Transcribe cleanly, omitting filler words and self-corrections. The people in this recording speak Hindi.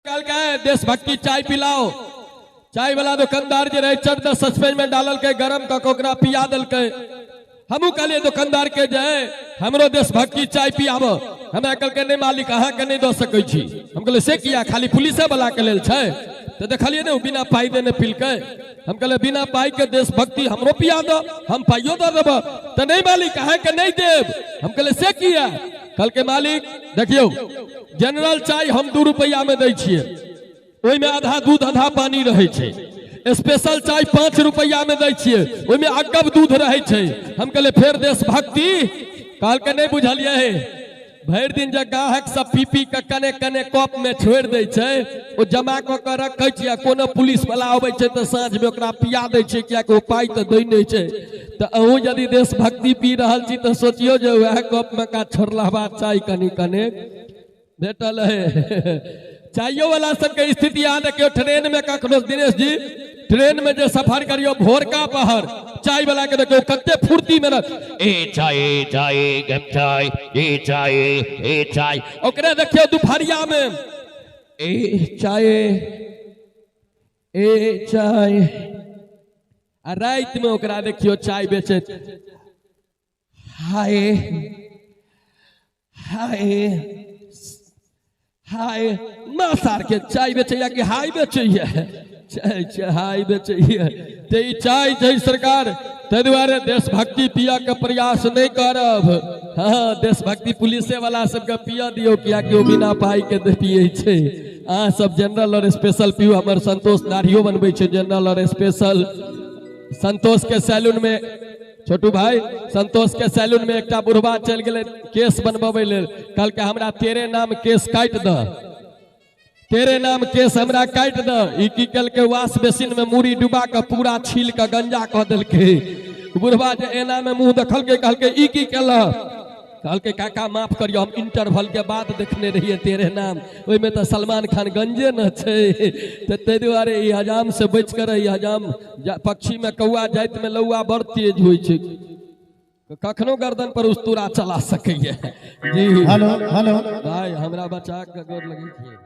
कल का देशभक्ति चाय पिलाओ। चाय वाला दुकानदार जो रहे चट सस्पेंस में डालल के गरम का कोकरा पिया दल के हमू कहलिए दुकानदार के जाए हमरो देशभक्ति चाय पियाब। हमें कल के नहीं मालिक अहाँ के नहीं दे सकै छी। हम कहले से किया खाली पुलिसे वाला के लेल छै तो देखलिए ने बिना पाई देने पिल के। हम कहले बिना पाई के देशभक्ति हमरो पिया दो हम पाइयो दे देब तो नहीं मालिक अहाँ के नहीं देब। हम कहले से किया कल के मालिक देखियो जनरल चाय हम 2 रुपया में दै छियै ओइ में आधा दूध आधा पानी रहे छै। स्पेशल चाय 5 रुपया में दै छियै ओइ में अगब दूध रहे छै। हम कहले फेर देशभक्ति काल के नहीं बुझलिए भर दिन जे गाहक सब पी पी के कने कने कप में छोड़ दे छै ओ जमा क के रखे छियै। कोनो पुलिस वाला आबै छै तो साँझ में ओकरा पिया दै छै किया कि ओ पाई तो दै नहीं छै। तो अहूँ यदि देशभक्ति पी रहल छी तो सोचियो जे वह कप में का छोड़ला बाद चाय कनी कने भेटल है। चाइयो वाला सबके स्थिति यहाँ देखियो ट्रेन में कखनो दिनेश जी ट्रेन में जो सफर करियो भोर का पहर चाय वाला के देखियो कते फुर्ती में ए चाय गम चाय ए चाय ओकरे देखियो दोपहरिया में ए चाय आ रात में ओकरा देखियो चाय बेचे हाय मासार के चाय बेचैया कि हाय बेचैया हाय बेचैया ते चाय छै सरकार ते दुआरे देशभक्ति पिया के प्रयास नहीं करब। हाँ देशभक्ति पुलिसे वाला सबके पिया दियो किया कि ओ बिना पाई के पिए छै। अहाँ सब जनरल और स्पेशल पियो। हमर संतोष दाढ़ियो बनबै छै जनरल और स्पेशल। संतोष के सैलून में छोटू भाई संतोष के सैलून में एक बुढ़वा चल गए केस बनबे लेल कल के हमरा तेरे नाम केस काट द तेरे नाम केस हमरा काट द। ई की कल के वाश बेसिन में मूड़ी डुबा के पूरा छील के गंजा कह दिल के। बुढ़वा जे एना में मुंह देखल के कहल के ई की कल कहल के काका माफ करियो हम इंटरवल के बाद देखने रहिए तेरे नाम ओइ में तो सलमान खान गंजे न छै तो ते दुआरे ई हजाम से बच कर ई हजाम पक्षी में कौआ जाइत में लौआ बड़ तेज होइ छै कखनो गर्दन पर उस्तूरा चला सकैए। जी हेलो भाई हमरा बचा के गोर लगे छियै।